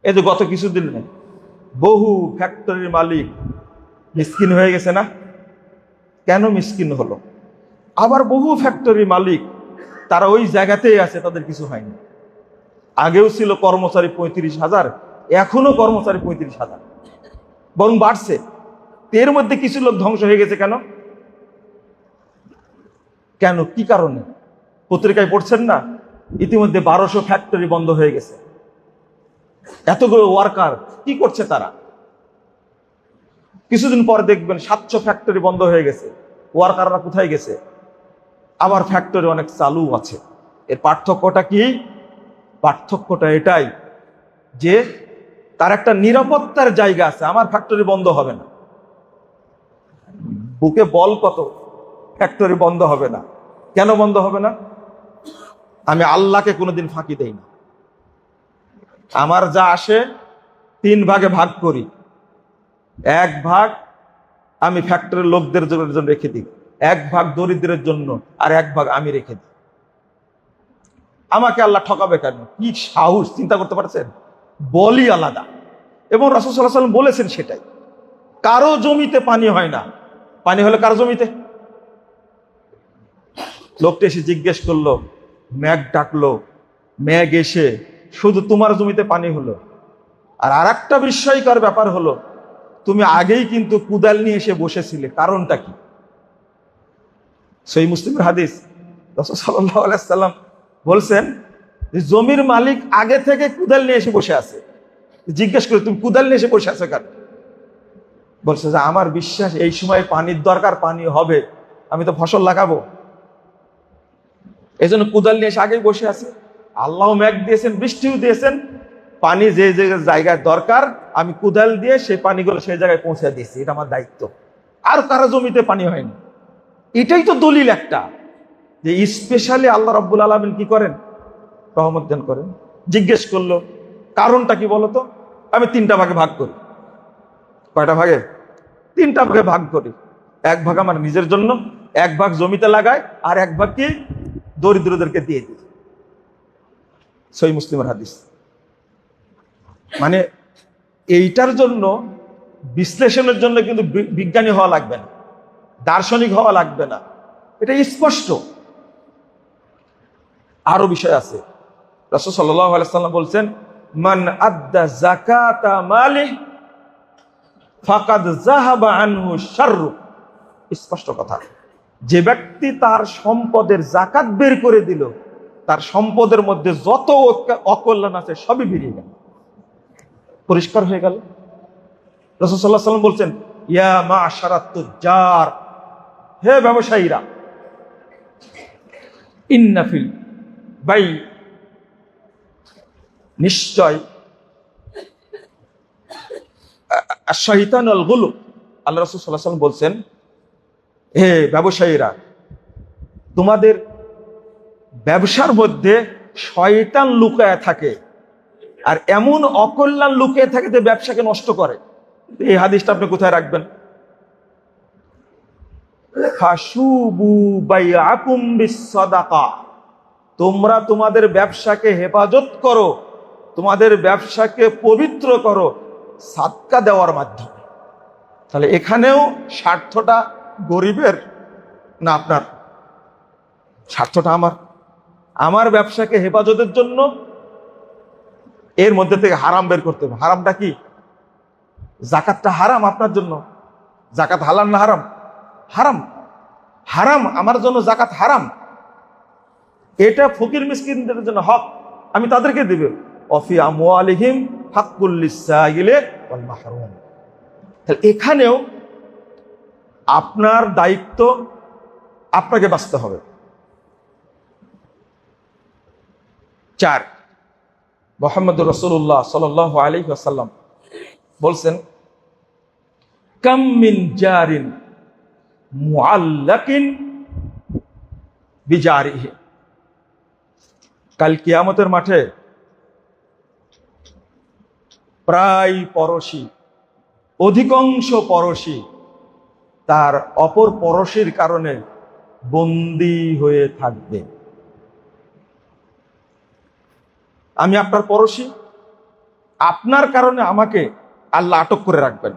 এই যে গত কিছুদিন বহু ফ্যাক্টরির মালিক মিসকিন হয়ে গেছে না? কেন মিসকিন হলো? আবার বহু ফ্যাক্টরি মালিক তারা ওই জায়গাতেই আছে, তাদের কিছু হয়নি। আগেও ছিল কর্মচারী 35,000, এখনো কর্মচারী 35,000, বরং বাড়ছে। এর মধ্যে কিছু লোক ধ্বংস হয়ে গেছে কেন? কেন, কি কারণে? পত্রিকায় পড়ছেন না, ইতিমধ্যে 1200 ফ্যাক্টরি বন্ধ হয়ে গেছে। এতগুলো ওয়ার্কার কি করছে তারা? কিছুদিন পর দেখবেন 700 ফ্যাক্টরি বন্ধ হয়ে গেছে। ওয়ার্কাররা কোথায় গেছে? আবার ফ্যাক্টরি অনেক চালু আছে। এর পার্থক্যটা কি? পার্থক্যটা এটাই যে তার একটা নিরাপত্তার জায়গা আছে। আমার ফ্যাক্টরি বন্ধ হবে না, বুকে বল কত, ফ্যাক্টরি বন্ধ হবে না। কেন বন্ধ হবে না? আমি আল্লাহকে কোনোদিন ফাঁকি দেই না। আমার যা আসে 3 ভাগে ভাগ করি। 1 ভাগ আমি ফ্যাক্টরির লোকদের জন্য রেখে দিই, 1 ভাগ দরিদ্রের জন্য, আর 1 ভাগ আমি রেখে দিই। আমাকে আল্লাহ ঠকাবে কেন? কি সাহস, চিন্তা করতে পারছেন? বলই আলাদা। এবং রাসূল সাল্লাল্লাহু আলাইহি ওয়াসাল্লাম বলেছেন সেটাই। কারো জমিতে পানি হয় না। পানি হলে কারো জমিতে? লোকটা এসে জিজ্ঞেস করলো, মেঘ ডাকলো, মেঘ এসে শুধু তোমার জমিতে পানি হলো। আর আরেকটা বিস্ময়কর ব্যাপার হলো, তুমি আগেই কিন্তু কুদাল নিয়ে এসে বসেছিলে, কারণটা কি? সহিহ মুসলিমের হাদিস। রাসূল সাল্লাল্লাহু আলাইহি ওয়াসাল্লাম বলছেন যে জমির মালিক আগে থেকে কুদাল নিয়ে এসে বসে আছে। জিজ্ঞেস করে, তুমি কুদাল নিয়ে এসে বসে আছো কেন? বলছে যে আমার বিশ্বাস এই সময় পানির দরকার, পানি হবে, আমি তো ফসল লাগাবো, এই জন্য কুদাল নিয়ে এসে আগেই বসে আছে। আল্লাহ মেঘ দিয়েছেন, বৃষ্টিও দিয়েছেন, পানি যে যে জায়গায় দরকার আমি কুদাল দিয়ে সেই পানিগুলো সেই জায়গায় পৌঁছে দিয়েছি, এটা আমার দায়িত্ব। আর কারো জমিতে পানি হয়নি। এটাই তো দলিল একটা, যে স্পেশালি আল্লাহ রাব্বুল আলামিন কি করেন? রহমত দান করেন। জিজ্ঞেস করলো কারণটা কি বলতো? আমি 3টা ভাগে ভাগ করি। কয়টা ভাগে? 3টা ভাগে ভাগ করি। 1 ভাগ আমার নিজের জন্য, 1 ভাগ জমিতে লাগাই, আর 1 ভাগ কি দরিদ্রদেরকে দিয়ে দিই। সহিহ মুসলিমের হাদিস। মানে এইটার জন্য বিশ্লেষণের জন্য কিন্তু বিজ্ঞানী হওয়া লাগবে না, দার্শনিক হওয়া লাগবে না, এটা স্পষ্ট। আরো বিষয় আছে। রাসূল সাল্লাল্লাহু আলাইহি ওয়াসাল্লাম বলছেন, মান আদ্দা যাকাতা মালিহি ফাকাদ যাহাবা আনহু শাররু। স্পষ্ট কথা। যে ব্যক্তি তার সম্পদের যাকাত বের করে দিল, তার সম্পদের মধ্যে যত অকল্যাণ আছে সবই বেরিয়ে গেল, পরিষ্কার হয়ে গেল। রাসূল সাল্লাল্লাহু আলাইহি ওয়াসাল্লাম বলছেন, ইয়া মা'শারাত তুজ্জার, হে ব্যবসায়ীরা, ইন্না ফিল বাই, নিশ্চয় শাইতানুল গুলু। আল্লাহ রাসূল সাল্লাল্লাহু আলাইহি ওয়াসাল্লাম বলছেন, হে ব্যবসায়ীরা, তোমাদের ব্যবসার মধ্যে শয়তান লুকায় থাকে, আর এমন অকল্যাণ লুকিয়ে থাকে যে ব্যবসাকে নষ্ট করে। এই হাদিসটা আপনি কোথায় রাখবেন? ফাশুবু বাইআকুম বিসসাদাকা, তোমরা তোমাদের ব্যবসাকে হেফাজত করো, তোমাদের ব্যবসাকে পবিত্র করো সাদকা দেওয়ার মাধ্যমে। তাহলে এখানেও স্বার্থটা গরিবের না আপনার? স্বার্থটা আমার ব্যবসাকে হেফাজতের জন্য এর মধ্যে থেকে হারাম বের করতে হবে। হারামটা কি? যাকাতটা হারাম আপনার জন্য। যাকাত হালাল না হারাম? হারাম। হারাম আমার জন্য, যাকাত হারাম। এটা ফকির মিসকিনদের জন্য হক, আমি তাদেরকে দেব। অফি আমওয়ালিহিম হাক্কুল লিসাইলি ওয়াল মাহরুম। তাহলে এখানেও আপনার দায়িত্ব, আপনাকে বাঁচতে হবে। 4, মুহাম্মদুর রাসূলুল্লাহ সাল্লাল্লাহু আলাইহি ওয়াসাল্লাম বলছেন, কাম মিন জারিন মুআল্লাকিন বিজারিহি। কাল কিয়ামতের মাঠে প্রায় পরশী, অধিকাংশ পরশী তার অপর পরশীর কারণে বন্দী হয়ে থাকবে। আমি আপনার পরশী, আপনার কারণে আমাকে আল্লাহ আটক করে রাখবেন।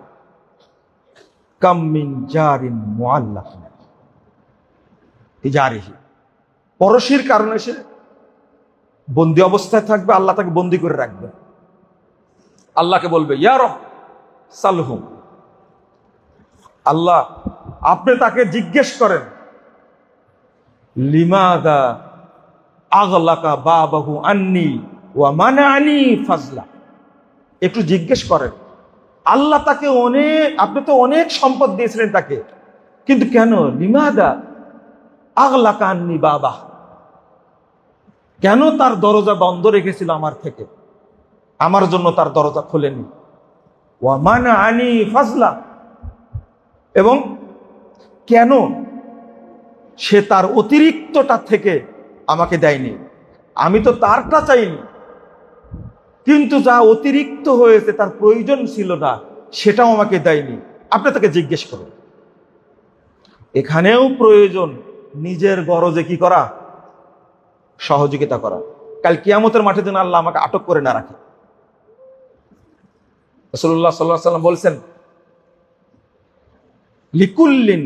কাম মিন জারিন মুআল্লাকিন বিজারিহি, পরশীর কারণে সে বন্দি অবস্থায় থাকবে, আল্লাহ তাকে বন্দি করে রাখবে। আল্লাহকে বলবে ইয়া রব সালহুম, আল্লাহ আপনি তাকে জিজ্ঞেস করেন লিমাদা আগলাকা বাবাহু আন্নি ওয়া মানানি ফাজলা, একটু জিজ্ঞেস করেন আল্লাহ তাকে আপনি তো অনেক সম্পদ দিয়েছিলেন তাকে, কিন্তু কেন লিমাদা আগলাকা আন্নি বাবা, কেন তার দরজা বন্ধ রেখেছিল আমার থেকে, আমার জন্য তার দরজা খোলেনি। ওয়া মানানি ফাজলা, এবং কেন সে তার অতিরিক্তটা থেকে আমাকে দেয়নি, আমি তো তারটা চাইনি, কিন্তু যা অতিরিক্ত হয়েছে তার প্রয়োজন ছিল না সেটাও আমাকে দেয়নি। আপনি তাকে জিজ্ঞেস করুন। এখানেও প্রয়োজন নিজের গরজে কি করা, সহযোগিতা করা। কাল কিয়ামতের মাঠে যেন আল্লাহ আমাকে আটক করে না রাখে। রাসূলুল্লাহ সাল্লাল্লাহু আলাইহি ওয়াসাল্লাম বলছেন লিকুল্লিন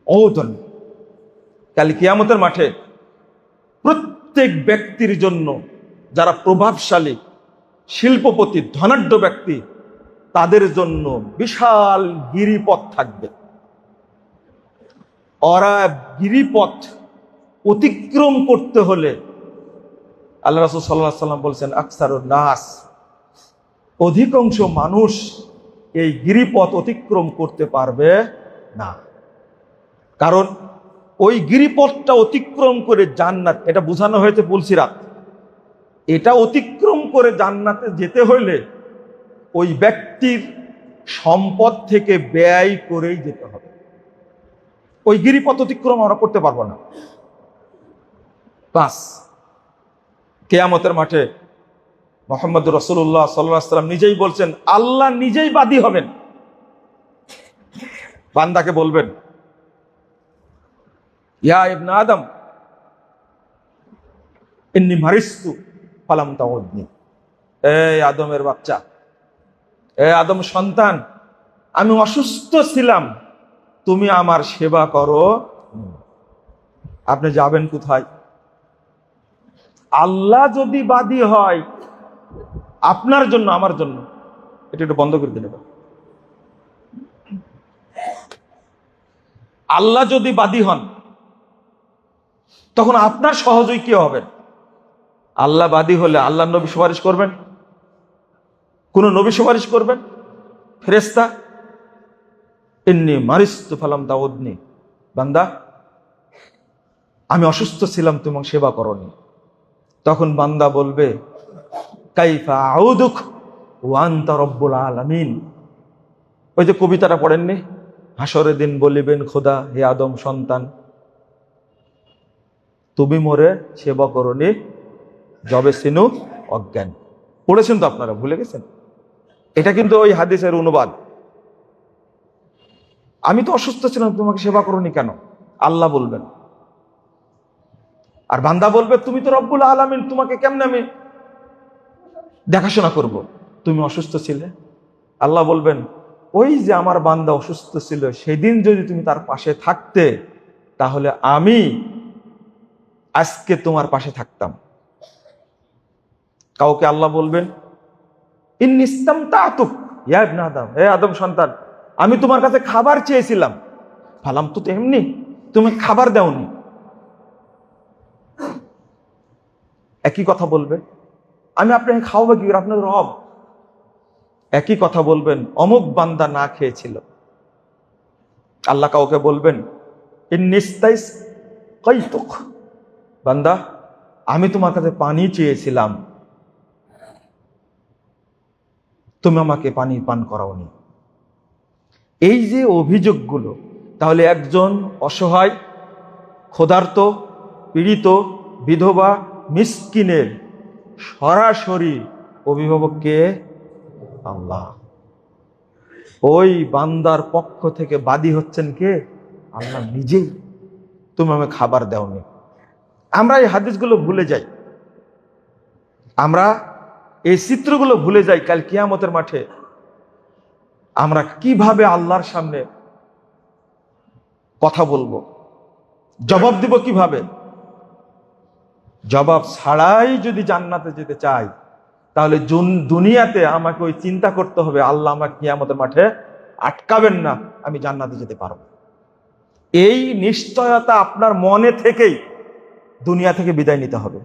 ওদন, কাল কিয়ামতের মাঠে প্রত্যেক ব্যক্তির জন্য, যারা প্রভাবশালী, শিল্পপতি, ধনাঢ্য ব্যক্তি, তাদের জন্য বিশাল গিরিপথ থাকবে। ওরা গিরিপথ অতিক্রম করতে হলে আল্লাহ রাসূল সাল্লাল্লাহু আলাইহি ওয়াসাল্লাম বলছেন আকসারুন নাস, অধিকাংশ মানুষ এই গিরিপথ অতিক্রম করতে পারবে না। কারণ ওই গিরিপথটা অতিক্রম করে জান্নাত, এটা বোঝানো হয়েছে পুলসিরাত, এটা অতিক্রম করে জান্নাতে যেতে হলে ওই ব্যক্তির সম্পদ থেকে ব্যয় করেই যেতে হবে। ওই গিরিপথ অতিক্রম আমরা করতে পারবো না। বাস কিয়ামতের মাঠে মুহাম্মদ রাসূলুল্লাহ সাল্লাল্লাহু আলাইহি ওয়াসাল্লাম নিজেই বলছেন, আল্লাহ নিজেই বাদী হবেন, বান্দাকে বলবেন ইয়া ইবনে আদম ইন্নী মারিস্তু ফালাম তাউদনি, এই আদমের বাচ্চা, এই আদম সন্তান, আমি অসুস্থ ছিলাম, তুমি আমার সেবা করো। আপনি যাবেন কোথায়? আল্লাহ যদি বাদী হয় আপনার জন্য, আমার জন্য, এটা একটু বন্ধ করে দিলে, আল্লাহ যদি বাদী হন তখন আপনার সহযোগী কি হবেন? আল্লাহ বাদী হলে আল্লাহ নবী সুপারিশ করবেন? কোন নবী সুপারিশ করবেন? ফেরেশতা? ইন্নী মারিস্তু ফালাম তাউদনি, বান্দা আমি অসুস্থ ছিলাম, তুমি সেবা করনি। তখন বান্দা বলবে কাইফা আউদুক ওয়া আনতা রব্বুল আলামিন। ওই যে কবিতাটা পড়েননি, হাসরের দিন বলিবেন খোদা, হে আদম সন্তান তুমি মোরে সেবা করনি, জবে সিনু অজ্ঞান। পড়েছেন তো আপনারা, ভুলে গেছেন? এটা কিন্তু ওই হাদিসের অনুবাদ। আমি তো অসুস্থ ছিলাম, তোমাকে সেবা করনি কেন? আল্লাহ বলবেন। আর বান্দা বলবে তুমি তো রব্বুল আলামিন, তোমাকে কেমনে আমি দেখাশোনা করব? তুমি অসুস্থ ছিলে। আল্লাহ বলবেন ওই যে আমার বান্দা অসুস্থ ছিল, সেদিন যদি তুমি তার পাশে থাকতে তাহলে আমি আজকে তোমার পাশে থাকতাম। কাউকে আল্লাহ বলবেন ইন্নী ইসতামতাতুক ইয়া ইবনে আদম, হে আদম সন্তান আমি তোমার কাছে খাবার চেয়েছিলাম, ফালাম তো এমনি, তুমি খাবার দাওনি। একই কথা বলবে, আমি আপনাকে খাওয়াবো কি, আপনার রব। একই কথা বলবেন অমুক বান্দা না খেয়েছিল। আল্লাহ কাউকে বলবেন ইন্নিস্তাইস কাইতুক, বান্দা আমি তোমার কাছে পানি চেয়েছিলাম, তুমি আমাকে পানি পান করাওনি। এই যে অভিযোগগুলো, তাহলে একজন অসহায়, ক্ষুধার্ত, পীড়িত, বিধবা, মিসকিনের সরাসরি অভিভাবক কে? আল্লাহ। ওই বান্দার পক্ষ থেকে বাদী হচ্ছেন কে? আল্লাহ নিজেই। তুমি আমাকে খাবার দাওনি। আমরা এই হাদিসগুলো ভুলে যাই। আমরা এই চিত্রগুলো ভুলে যাই, কাল কিয়ামতের মাঠে আমরা কিভাবে আল্লাহর সামনে কথা বলবো, জবাব দিব কিভাবে? জবাব ছাড়াই যদি জান্নাতে যেতে চাই, তাহলে দুনিয়াতে আমাকে ওই চিন্তা করতে হবে, আল্লাহ আমাকে কিয়ামতের মাঠে আটকাবেন না, আমি জান্নাতে যেতে পারবো। এই নিশ্চয়তা আপনার মনে থেকেই দুনিয়া থেকে বিদায় নিতে হবে।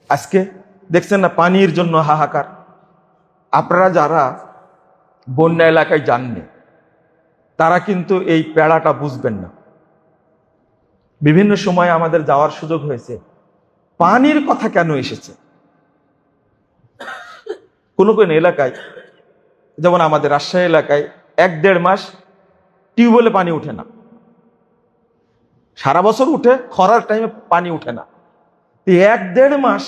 আজকে দেখছেন না পানির জন্য হাহাকার। আপনারা যারা বন্যা এলাকায় যাননি, তারা কিন্তু এই প্যাড়াটা বুঝবেন না। বিভিন্ন সময় আমাদের যাওয়ার সুযোগ হয়েছে, পানির কথা কেন এসেছে। কোন কোন এলাকায়, যেমন আমাদের রাজশাহী এলাকায় 1-1.5 মাস টিউবওয়েলে পানি উঠে না, সারা বছর উঠে, খরার টাইমে পানি উঠে না। 1-1.5 মাস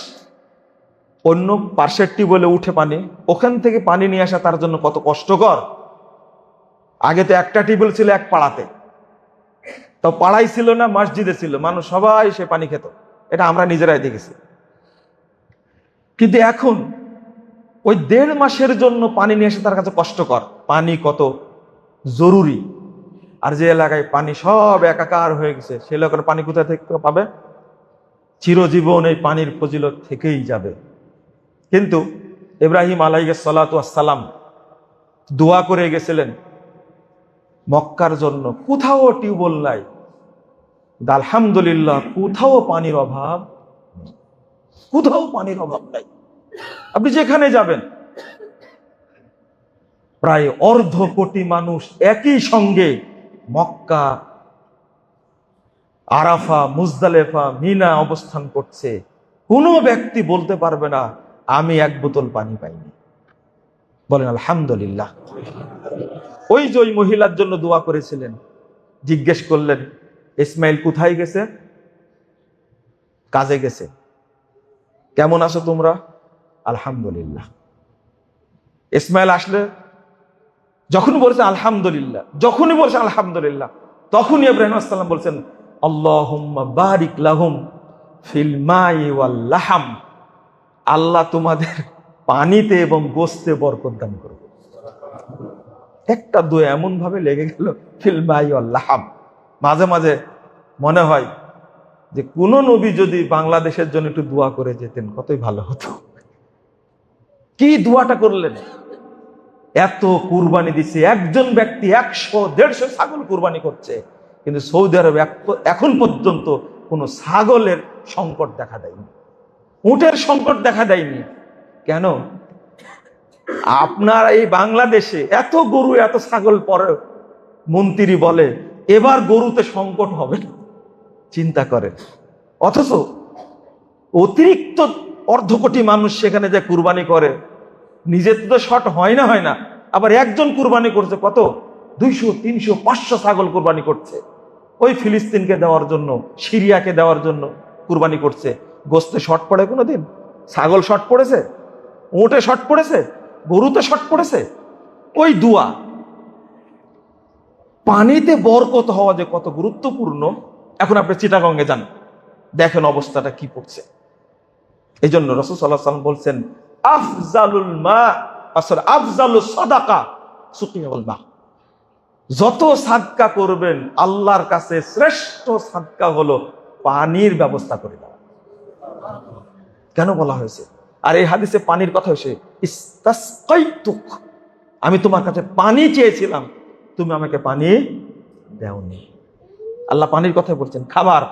অন্য পার্শ্বের টিউবওয়েলে উঠে পানি, ওখান থেকে পানি নিয়ে আসা তার জন্য কত কষ্টকর। আগে তো একটা টিউবওয়েল ছিল এক পাড়াতে, তো পাড়াই ছিল না, মসজিদে ছিল, মানুষ সবাই সে পানি খেত, এটা আমরা নিজেরাই দেখেছি। কিন্তু এখন ওই 1.5 মাসের জন্য পানি নিয়ে আসা তার কাছে কষ্টকর। পানি কত জরুরি। আর যে এলাকায় পানি সব একাকার হয়ে গেছে, সে এলাকার পানি কোথায় থেকে পাবে? চিরজীবন এই পানির ফজিলত থেকেই যাবে। কিন্তু ইব্রাহিম আলাইহিস সালাতু ওয়াস সালাম দোয়া করে গেছিলেন মক্কার জন্য, কোথাও টিউবওয়েল নাই, আলহামদুলিল্লাহ কোথাও পানির অভাব নেই, কোথাও পানির অভাব নাই। আপনি যেখানে যাবেন, প্রায় 1/2 কোটি মানুষ একই সঙ্গে মক্কা, আরাফা, মুজদালেফা, মিনা অবস্থান করছে। কোনো ব্যক্তি বলতে পারবে না আমি 1 বোতল পানি পাইনি। বলেন আলহামদুলিল্লাহ। ওই যে ওই মহিলার জন্য দোয়া করেছিলেন, জিজ্ঞেস করলেন ইসমাইল কোথায় গেছে? কাজে গেছে। কেমন আছো তোমরা? আলহামদুলিল্লাহ। ইসমাইল আসলে যখনই বলছেন আলহামদুলিল্লাহ, যখনই বলছেন আলহামদুলিল্লাহ, তখনই ইব্রাহিম আলাইহিস সালাম বলছেন আল্লাহুম্মা বারিক লাহুম ফিল মাই ওয়াল লাহাম, আল্লাহ তোমাদের পানিতে এবং গোশতে বরকত দান করুন। একটা দোয়া এমন ভাবে লেগে গেল, ফিল মাই ওয়াল লাহাম। মাঝে মাঝে মনে হয় যে কোন নবী যদি বাংলাদেশের জন্য একটু দোয়া করে যেতেন কতই ভালো হতো। কি দোয়াটা করলেন! এত কুরবানি দিচ্ছে, একজন ব্যক্তি 100-150 ছাগল কুরবানি করছে, কিন্তু সৌদি আরবে এখন পর্যন্ত কোনো ছাগলের সংকট দেখা দেয়নি, উটের সংকট দেখা দেয়নি। কেন? আপনার এই বাংলাদেশে এত গরু এত ছাগল, পরে মন্ত্রী বলে এবার গরুতে সংকট হবে না, চিন্তা করেন। অথচ অতিরিক্ত 1/2 কোটি মানুষ সেখানে যে কুরবানি করে, নিজের তো শর্ট হয় না, আবার একজন কুরবানি করছে কত 200, 300, 500 ছাগল কুরবানি করছে। ওই ফিলিস্তিনকে দেওয়ার জন্য, সিরিয়াকে দেওয়ার জন্য কুরবানি করছে। গোস্তে শর্ট পড়ে কোনোদিন? ছাগল শর্ট পড়েছে? উটে শর্ট পড়েছে? গরুতে শর্ট পড়েছে? ওই দুয়া। পানিতে বরকত হওয়া যে কত গুরুত্বপূর্ণ, এখন আপনি চিটাগঙ্গে যান, দেখেন অবস্থাটা কি পড়ছে। এই জন্য রাসূল সাল্লাল্লাহু আলাইহি ওয়াসাল্লাম বলছেন আফজালুল মা, আসলে আফজালুস সাদাকা সুকিয়াল মা। যত সাদকা করবেন আল্লাহর কাছে শ্রেষ্ঠ সাদকা হলো পানির ব্যবস্থা করে দেওয়া। কেন বলা হয়েছে? আর এই হাদিসে পানির কথা হয়েছে ইস্তাসকাইতুক, আমি তোমার কাছে পানি চেয়েছিলাম, তুমি আমাকে পানি দেওনি। আল্লাহ পানির কথা বলছেন। খাবার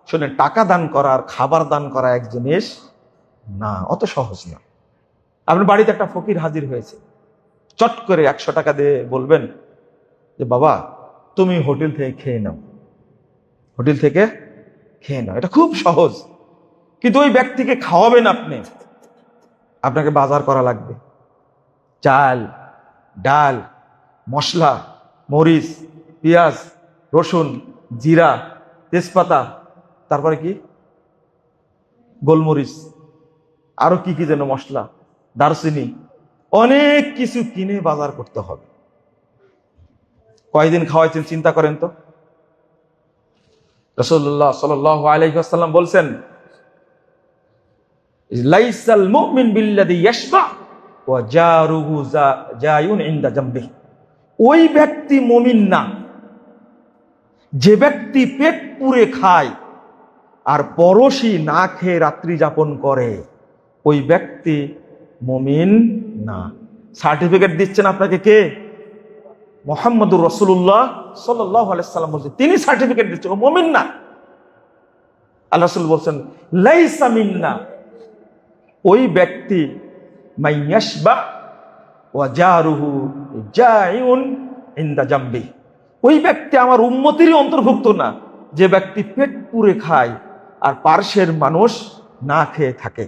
শুনেন, টাকা দান করা আর খাবার দান করা এক জিনিস না, অত সহজ না। আপনার বাড়িতে একটা ফকির হাজির হয়েছে, চট করে 100 টাকা দিয়ে বলবেন যে বাবা তুমি হোটেল থেকে খেয়ে নাও, হোটেল থেকে খেয়ে নাও, এটা খুব সহজ। কিন্তু ওই ব্যক্তিকে খাওয়াবেন আপনি, আপনাকে বাজার করা লাগবে, চাল, ডাল, মশলা, মরিচ, পেঁয়াজ, রসুন, জিরা, তেজপাতা, তারপরে কি গোলমরিচ, আরো কি কি যেন মশলা, দারচিনি, অনেক কিছু কিনে বাজার করতে হবে। কয়দিন খাওয়াইছেন চিন্তা করেন তো। রাসূলুল্লাহ সাল্লাল্লাহু আলাইহি ওয়াসাল্লাম বলছেন লাইসাল মুমিন বিল্লাযী ইয়াশবা ওয়া জারুহু জায়ুন ইনদা জামবিহি। ওই ব্যক্তি মুমিন না যে ব্যক্তি পেট পুরে খায় আর পরশী না খেয়ে রাত্রি যাপন করে, ওই ব্যক্তি মুমিন না। সার্টিফিকেট দিচ্ছেন আপনাকে কে? মুহাম্মদুর রাসূলুল্লাহ সাল্লাল্লাহু আলাইহি সাল্লাম বলছেন, তিনি সার্টিফিকেট দিচ্ছেন, ও মুমিন না। আল্লাহ রাসূল বলছেন লাইসা মিন্না, ওই ব্যক্তি মাইয়াশবা ওয়া জারুহু জাইউন ইনদা জামবি, ওই ব্যক্তি আমার উম্মতেরই অন্তর্ভুক্ত না যে ব্যক্তি পেট পুরে খায় আর পার্শ্বের মানুষ না খেয়ে থাকে।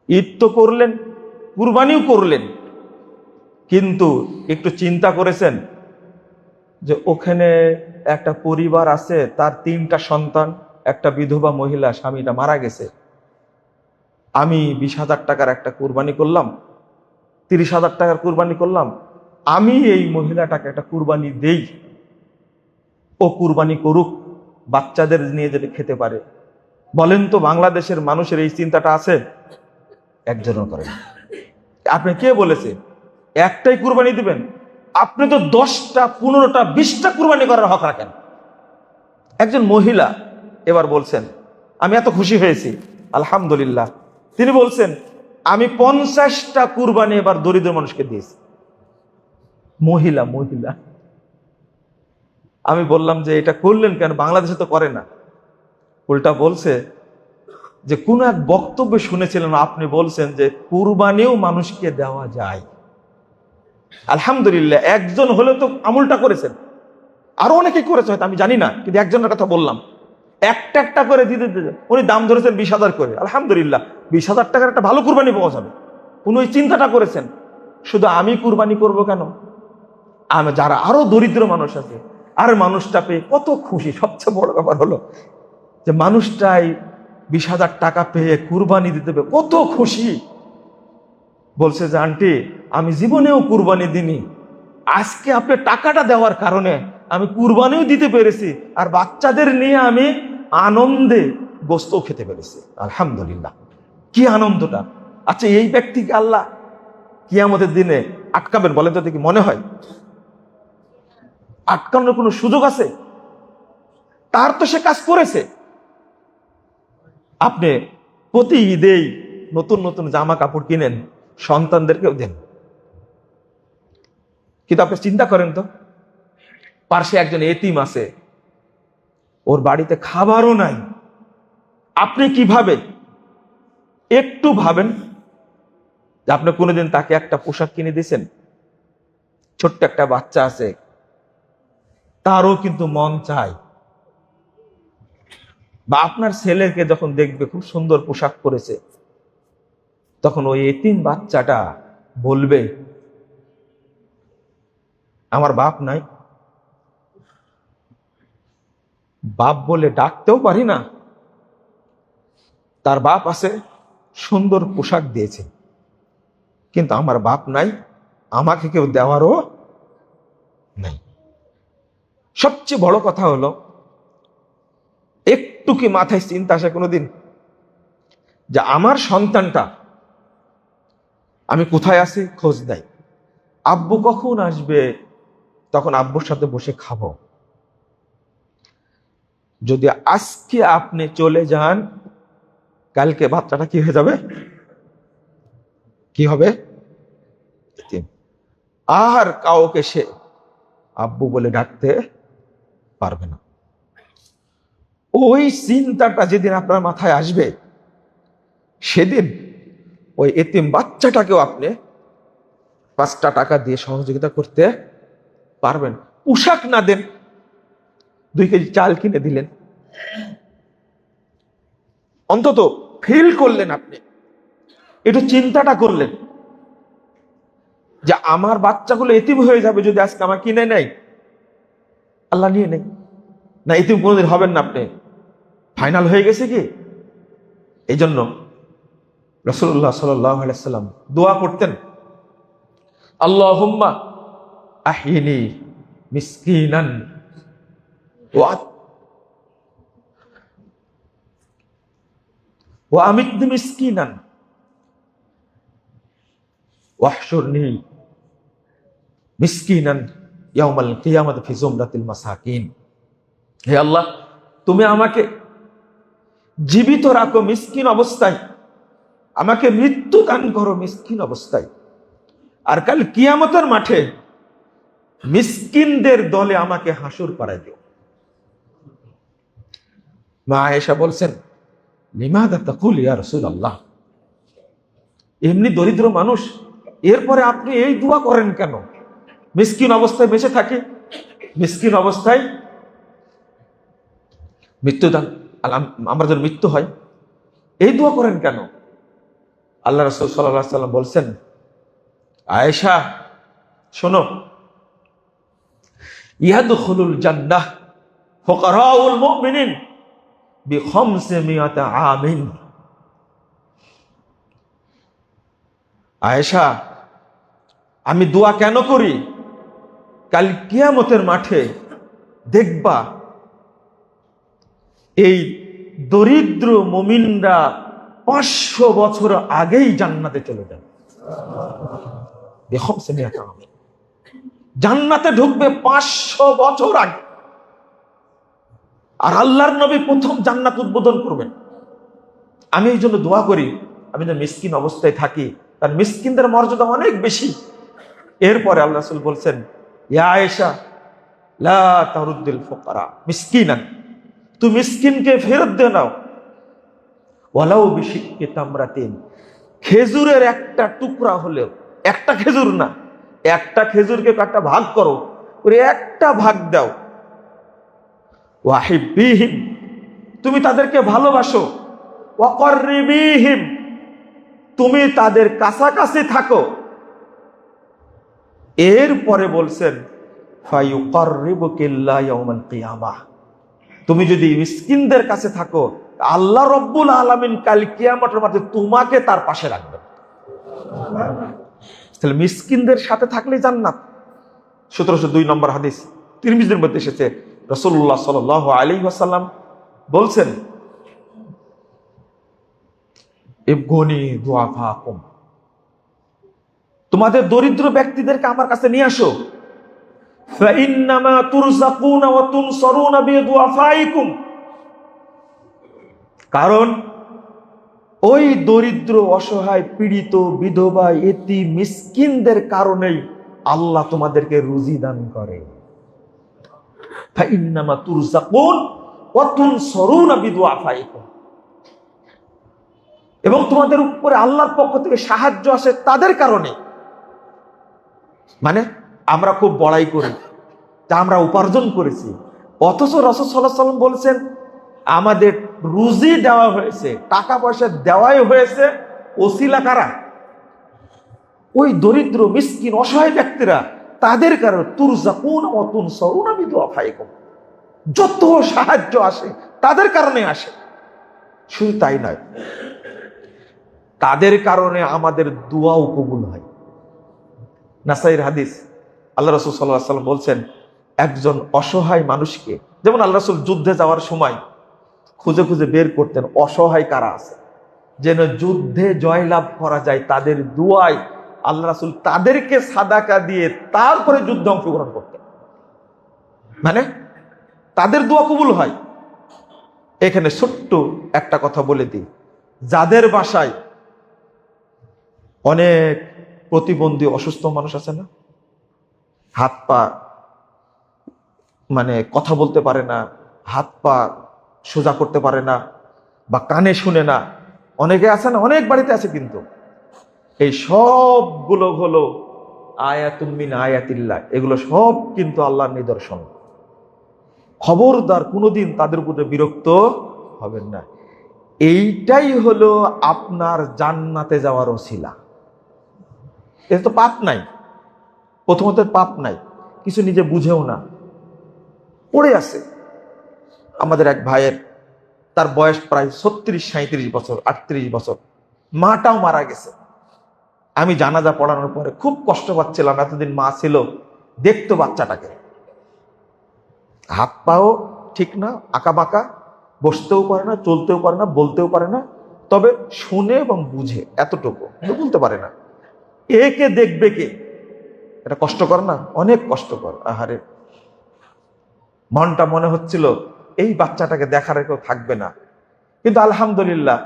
ঈদ তো করলেন, কুরবানিও করলেন, কিন্তু একটু চিন্তা করেছেন যে ওখানে একটা পরিবার আছে, তার 3টা সন্তান, একটা বিধবা মহিলা, স্বামীটা মারা গেছে। আমি 20,000 টাকার একটা কুরবানি করলাম, 30,000 টাকার কুরবানি করলাম, আমি এই মহিলাটাকে একটা কুরবানি দেই, ও কুরবানি করুক, বাচ্চাদের নিয়ে যদি খেতে পারে। বলেন তো বাংলাদেশের মানুষের এই চিন্তাটা আছে? একজনও করেন। আপনি কে বলেছে একটাই কুরবানি দিবেন? আপনি তো 10টা 15টা 20টা কুরবানি করার হক রাখেন। একজন মহিলা এবার বলছেন, আমি এত খুশি হয়েছি আলহামদুলিল্লাহ, তিনি বলছেন আমি 50টা কুরবানি এবার দরিদ্র মানুষকে দিয়েছি। মহিলা মহিলা আমি বললাম যে এটা করলেন কেন? বাংলাদেশে তো করে না। উল্টা বলছে যে কোন এক বক্তব্যে শুনেছিলেন আপনি বলছেন যে কুরবানিও মানুষকে দেওয়া যায়। আলহামদুলিল্লাহ, একজন হলে তো আমলটা করেছেন, আরো অনেকে করেছে হয়তো, আমি জানি না, কিন্তু একজনের কথা বললাম। একটা একটা করে দিতে দিতে উনি দাম ধরেছেন 20,000 করে। আলহামদুলিল্লাহ, 20,000 টাকার একটা ভালো কুরবানি পাওয়া যাবে। উনি ওই চিন্তাটা করেছেন। শুধু আমি কুরবানি করব কেন? আমি যারা আরো দরিদ্র মানুষ আছে, আর মানুষটা পেয়ে কত খুশি। সবচেয়ে বড় ব্যাপার হলো যে মানুষটাই 20,000 টাকা পেয়ে কুরবানি দিতে হবে, কত খুশি। বলছে যে আন্টি, আমি জীবনেও কুরবানি দিনি, আজকে আপনি টাকাটা দেওয়ার কারণে আমি কুরবানিও দিতে পেরেছি, আর বাচ্চাদের নিয়ে আমি আনন্দে গোস্তও খেতে পেরেছি। আলহামদুলিল্লাহ, কি আনন্দটা! আচ্ছা, এই ব্যক্তিকে আল্লাহ কিয়ামতের দিনে আটকাবেন? বলেন তো দেখি, মনে হয় আটকানোর কোনো সুযোগ আছে? তার তো সে কাজ করেছে। আপনি প্রতি ঈদেই নতুন নতুন জামা কাপড় কিনেন, সন্তানদেরকেও দেন, কিন্তু আপনি চিন্তা করেন তো, পাশে একজন এতিম আছে, ওর বাড়িতে খাবারও নাই, আপনি কিভাবে? একটু ভাবেন যে আপনি কোনোদিন তাকে একটা পোশাক কিনে দিয়েছেন? ছোট্ট একটা বাচ্চা আছে, তারও কিন্তু মন চায়, বা আপনার ছেলেকে যখন দেখবে খুব সুন্দর পোশাক পরেছে, তখন ওই এতিম বাচ্চাটা বলবে আমার বাপ নাই, বাপ বলে ডাকতেও পারি না, তার বাপ আছে, সুন্দর পোশাক দিয়েছে, কিন্তু আমার বাপ নাই, আমাকে কেউ দেওয়ারও নাই। সবচেয়ে বড় কথা হলো, একটু কি মাথায় চিন্তা আসে কোনোদিন যে আমার সন্তানটা, আমি কোথায় আছি খোঁজ নাই, আব্বু কখন আসবে, তখন আব্বুর সাথে বসে খাবো। যদি আজকে আপনি চলে যান, কালকে বাচ্চাটা কি হয়ে যাবে? কি হবে? আর কাউকে সে আব্বু বলে ডাকতে পারবে না। ওই চিন্তাটা যেদিন আপনার মাথায় আসবে, সেদিন ওই এতিম বাচ্চাটাকেও আপনি 5টা টাকা দিয়ে সহযোগিতা করতে পারবেন। পোশাক না দেন, 2 কেজি চাল কিনে দিলেন, অন্তত ফিল করলেন, আপনি একটু চিন্তাটা করলেন যে আমার বাচ্চাগুলো এতিম হয়ে যাবে যদি আজকে আমার কিনে নেই, আল্লাহ নিয়ে নেই না, এতিম কোনোদিন হবেন না আপনি, ফাইনাল হয়ে গেছে কি? এই জন্য রাসূলুল্লাহ সাল্লাল্লাহু আলাইহি সাল্লাম দোয়া করতেন, আল্লাহুম্মা আহিনি মিসকিনান ওয়া ওয়া আমিতনি মিসকিনান ওয়াহশুরনি মিসকিনান ইয়াউমাল কিয়ামাতি ফি জুমরাতিল মাসাকিন। হে আল্লাহ, তুমি আমাকে জীবিত রাখো মিসকিন অবস্থায়, আমাকে মৃত্যু দান করো মিসকিন অবস্থায়, আর কাল কিয়ামতের মাঠে মিসকিনদের দলে আমাকে হাসুর পাড়ায় দিও। মা আয়েশা বলছেন, লিমাযা তাকুল ইয়া রাসূলুল্লাহ, এমনি দরিদ্র মানুষ, এরপরে আপনি এই দোয়া করেন কেন? মিসকিন অবস্থায় বেঁচে থাকি, মিসকিন অবস্থায় মৃত্যুদান, আমরা যেন মৃত্যু হয়, এই দোয়া করেন কেন? আল্লাহ রাসূল সাল্লাল্লাহু আলাইহি ওয়াসাল্লাম বলছেন, আয়েশা শোনো, ইয়াদখুলুল জান্নাহ ফুকারাউল মুমিনিন বিখামসিমিয়াতি আমিন। আয়েশা, আমি দোয়া কেন করি? কাল কিয়ামতের মাঠে দেখবা এই দরিদ্র মুমিনরা 500 বছর আগেই জান্নাতে চলে যাবে। বিখামসিমিয়াতি আমিন, জান্নাতে ঢুকবে 500 বছর আগে। আর আল্লাহর নবী প্রথম জান্নাত উদ্বোধন করবেন। আমি এই জন্য দোয়া করি আমি যেন মিসকিন অবস্থায় থাকি, কারণ মিসকিনদের মর্যাদা অনেক বেশি। এরপরে আল্লাহ রাসূল বলছেন, ইয়া আয়েশা লা তারুদ্দিল ফুকারা মিসকিনান, তুমি মিসকিনকে ফেরত দিয়ে নাও, ওয়ালাউ বিশিক্কি তামরাতিন, খেজুরের একটা টুকরা হলেও, একটা খেজুর না, একটা খেজুরকে একটা ভাগ করো, করে একটা ভাগ দাও। ওয়াহিব্বিহিম, তুমি তাদেরকে ভালোবাসো। ওয়াকররিবিহিম, তুমি তাদের কাছাকাছি থাকো। এরপরে বলছেন, ফায়ুকাররিবুকিল্লাহু ইয়াউমাল কিয়ামাহ, তুমি যদি মিসকিনদের কাছে থাকো, আল্লাহ রব্বুল আলামিন কাল কিয়ামতের মাঠে তোমাকে তার পাশে রাখবেন। তাহলে মিসকিনদের সাথে থাকলে জান্নাত। 1702 নম্বর হাদিস তিরমিজির মধ্যে এসেছে, রাসূলুল্লাহ সাল্লাল্লাহু আলাইহি ওয়াসাল্লাম বলছেন, ইবগুনি দুআফাকুম, তোমাদের দরিদ্র ব্যক্তিদেরকে আমার কাছে নিয়ে আসো। ফাইন্নামা তুরযাকুনা ওয়া তুনসারুনা বিদুআফাইকুম, কারণ ওই দরিদ্র অসহায় পীড়িত বিধবা এতিম মিসকিনদের কারণেই আল্লাহ তোমাদেরকে রুজি দান করে। ফাইন্নামা তুরযাকুন ওয়া তুনসারুনা বিদুআফাইকুম, এবং তোমাদের উপরে আল্লাহর পক্ষ থেকে সাহায্য আসে তাদের কারণে। মানে আমরা খুব বড়াই করি, তা আমরা উপার্জন করেছি, অথচ রাসূল সাল্লাল্লাহু আলাইহি ওয়াসাল্লাম বলছেন আমাদের রুজি দেওয়া হয়েছে, টাকা পয়সা দেওয়াই হয়েছে, ওসিলা কারা? ওই দরিদ্র মিসকিন অসহায় ব্যক্তিরা, তাদের কারণে। তুরযাকুনা ওয়া তুনসারুনা বিদুআফাইকুম, যত সাহায্য আসে তাদের কারণে আসে। শুধু তাই নয়, তাদের কারণে আমাদের দোয়াও কবুল হয়। নাসাইর হাদিস, আল্লাহ রাসূল সাল্লাল্লাহু আলাইহি ওয়াসাল্লাম বলছেন, একজন অসহায় মানুষকে, যেমন আল্লাহ রাসূল যুদ্ধে যাওয়ার সময় খুঁজে খুঁজে বের করতেন অসহায় কারা আছে, যেন যুদ্ধে জয়লাভ করা যায়, তাদের দোয়ায় আল্লাহ রাসূল তাদেরকে সাদাকা দিয়ে তারপরে যুদ্ধে অংশগ্রহণ করতেন। মানে তাদের দোয়া কবুল হয়। এখানে ছোট্ট একটা কথা বলে দিই, যাদের বাসায় অনেক প্রতিবন্ধী অসুস্থ মানুষ আছে না, হাত পা মানে কথা বলতে পারে না, হাত পা সোজা করতে পারে না, বা কানে শুনে না, অনেকে আছে না, অনেক বাড়িতে আছে, কিন্তু এই সবগুলো হলো আয়াতুম মিন আয়াতিল্লাহ, এগুলো সব কিন্তু আল্লাহর নিদর্শন। খবরদার কোনোদিন তাদের উপরে বিরক্ত হবেন না। এইটাই হলো আপনার জান্নাতে যাওয়ার ওসিলা। এতে তো পাপ নাই, প্রথমত পাপ নাই, কিছু নিজে বুঝেও না, পড়ে আছে। আমাদের এক ভাইয়ের, তার বয়স প্রায় 36-37 বছর, 38 বছর, মাটাও মারা গেছে। আমি জানাজা পড়ানোর পরে খুব কষ্ট পাচ্ছিলাম, এতদিন মা ছিল, দেখতো বাচ্চাটাকে, হাত পাও ঠিক না, আঁকা বাঁকা, বসতেও পারে না, চলতেও পারে না, বলতেও পারে না, তবে শুনে এবং বুঝে, এতটুকু বলতে পারে না। একে দেখবে কে? এটা কষ্টকর না? অনেক কষ্টকর। আহারে, মনটা মনে হচ্ছিল এই বাচ্চাটাকে দেখার কেউ থাকবে না, কিন্তু আলহামদুলিল্লাহ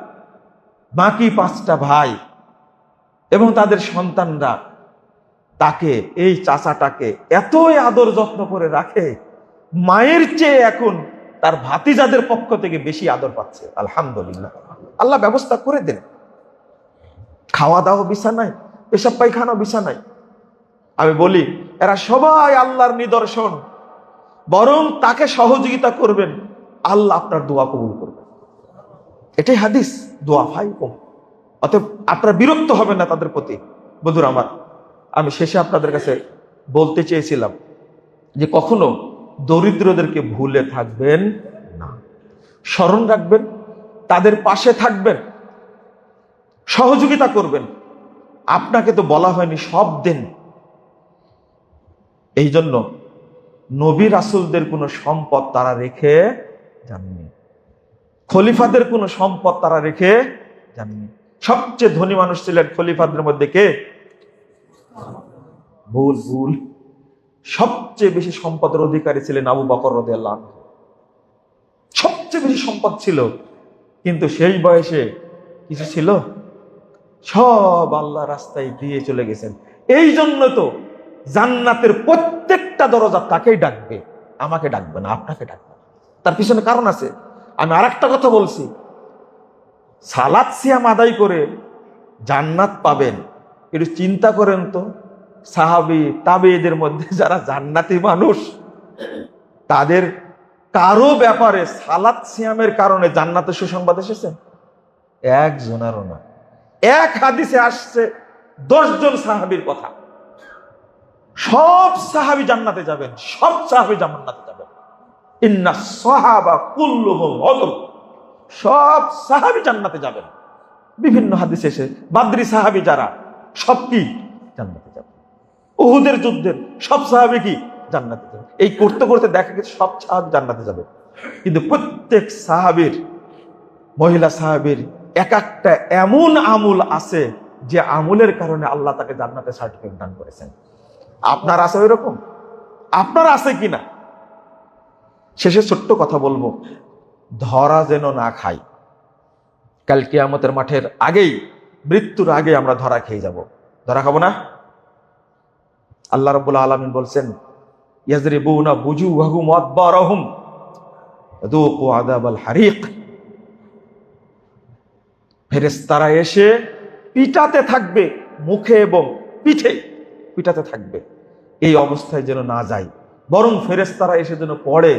বাকি 5টা ভাই এবং তাদের সন্তানরা তাকে, এই চাচাটাকে এতই আদর যত্ন করে রাখে, মায়ের চেয়ে এখন তার ভাতিজাদের পক্ষ থেকে বেশি আদর পাচ্ছে। আলহামদুলিল্লাহ, আল্লাহ ব্যবস্থা করে দেন। খাওয়া দাওয়া বিছানায়, পেশাব পায়খানা বিছানায়। আমি বলি এরা সবাই আল্লাহর নিদর্শন, বরং তাকে সহযোগিতা করবেন, আল্লাহ আপনার দোয়া কবুল করবেন। এটাই হাদিস, দোয়া ভাই কম। অতএব আপনারা বিরক্ত হবেন না তাদের প্রতি। বন্ধুরা আমার, আমি শেষে আপনাদের কাছে বলতে চেয়েছিলাম যে কখনো দরিদ্রদেরকে ভুলে থাকবেন না, স্মরণ রাখবেন, তাদের পাশে থাকবেন, সহযোগিতা করবেন। আপনাকে তো বলা হয়নি সব দেন। এই জন্য নবী রাসূলদের কোনো সম্পদ তারা রেখে যাননি, খলিফাদের কোনো সম্পদ তারা রেখে যাননি। সবচেয়ে ধনী মানুষ ছিলেন খলিফাদের মধ্যে কে? ভুল ভুল সবচেয়ে বেশি সম্পদের অধিকারী ছিলেন আবু বকর রাদিয়াল্লাহু আনহু। সবচেয়ে বেশি সম্পদ ছিল, কিন্তু সেই বয়সে কিছু ছিল? সব আল্লাহ রাস্তায় দিয়ে চলে গেছেন। এই জন্য তো জান্নাতের প্রত্যেকটা দরজা তাকেই ডাকবে, আমাকে ডাকবে না, আপনাকে ডাকবে। তার পিছনে কারণ আছে। আমি আরেকটা কথা বলছি, সালাত সিয়াম আদায় করে জান্নাত পাবেন, একটু চিন্তা করেন তো। সাহাবী তাবেঈদের মধ্যে যারা জান্নাতি মানুষ, তাদের কারো ব্যাপারে সালাত সিয়ামের কারণে জান্নাতের সুসংবাদ এসেছে? একজনেরও না। এক হাদিসে আসছে 10 জন সাহাবীর কথা। সব সাহাবী জান্নাতে যাবেন, সব সাহাবী জান্নাতে যাবেন। ইন্না সাহাবা কুল্লুহুম উযর, সব সাহাবী জান্নাতে যাবেন। বিভিন্ন হাদিসে এসে বাদরি সাহাবী যারা, সব কি জান্নাতে যাবে। উহুদের যুদ্ধের সব সাহাবী কি জান্নাতে যাবে। এই করতে করতে দেখা গেছে সব সাহাবী জান্নাতে যাবে। কিন্তু প্রত্যেক সাহাবীর, মহিলা সাহাবীর এক একটা এমন আমল আছে যে আমলের কারণে আল্লাহ তাকে জান্নাতে সার্টিফিকেট দান করেছেন। আপনার আছে ওই রকম? আপনার আছে কিনা? শেষে ছোট্ট কথা বলবো, ধরা যেন না খাই। কাল কিয়ামতের মাঠের আগেই, মৃত্যুর আগে আমরা ধরা খেয়ে যাব। ধরা খাবো না? আল্লাহ রাব্বুল আলামিন বলছেন, ইয়াজরিবুনা বুজুহাহুম ওয়া আদবারহুম যুকু আযাবাল হারিক। ফেরেশতারা এসে পিটাতে থাকবে, মুখে এবং পিঠে পিটাতে থাকবে। এই অবস্থায় যেন না যায়, বরং ফেরেশতারা এসে যেন পড়ে,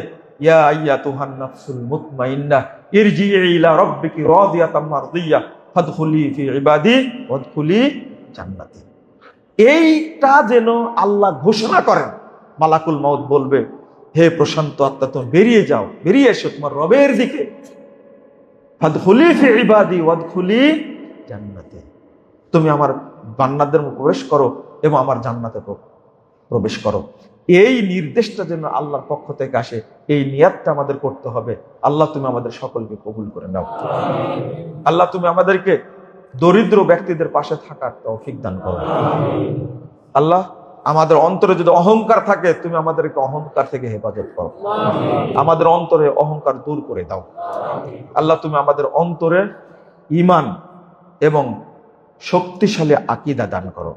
ইয়া আইয়াতুহান নাফসুল মুতমাইন্নাহ ইরজিই ইলা রাব্বিকি রাদিয়াতাম মারদিয়া ফাদখুলি ফি ইবাদি ওয়াদখুলি জান্নাতি। এইটা যেন আল্লাহ ঘোষণা করেন। মালাকুল মাউত বলবে, হে প্রশান্ত আত্মা, তুমি বেরিয়ে যাও, বেরিয়ে এসো তোমার রবের দিকে। ফাদখুলি ফি ইবাদি ওয়াদখুলি জান্নাতি, তুমি আমার বান্দাদের মধ্যে প্রবেশ করো এবং আমার জান্নাতে প্রবেশ করো। এই নির্দেশটা যেন আল্লাহর পক্ষ থেকে আসে, এই নিয়াতটা আমাদের করতে হবে। আল্লাহ তুমি আমাদের সকলকে কবুল করে নাও। আল্লাহ তুমি আমাদেরকে দরিদ্র ব্যক্তিদের পাশে থাকার তৌফিক দান করো। আল্লাহ আমাদের অন্তরে যদি অহংকার থাকে, তুমি আমাদেরকে অহংকার থেকে হেফাজত করো। আমাদের অন্তরে অহংকার দূর করে দাও। আল্লাহ তুমি আমাদের অন্তরে ঈমান এবং শক্তিশালী আকীদা দান করো।